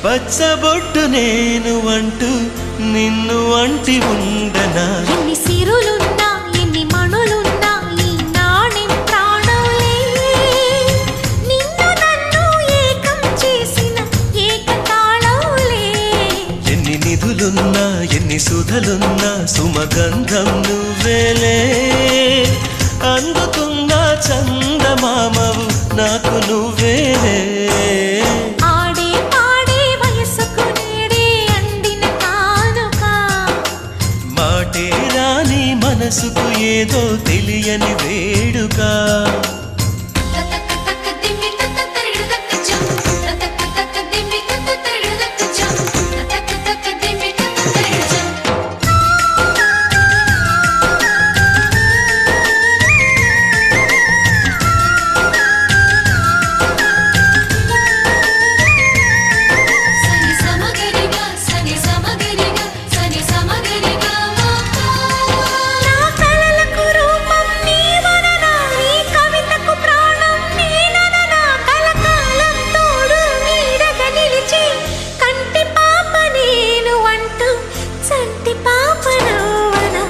పచ్చబొట్టు నేను అంటూ నిన్ను అంటి ఉండనా ఎన్ని సిరులున్నా ఎన్ని మణులున్నా ఈ నాణెం ప్రాణంలే నిన్ను నన్ను ఏకం చేసిన ఏకతాళంలే ఎన్ని నిధులున్నా ఎన్ని సుధలున్నా సుమగంధం నువ్వేలే అందుకున్న చందమామవు నాకు నువ్వేలే ఆడే పాడే వయసుకు నేడే అందిన కానుక మాటే రాని మనసుకు ఏదో తెలియని వేడుక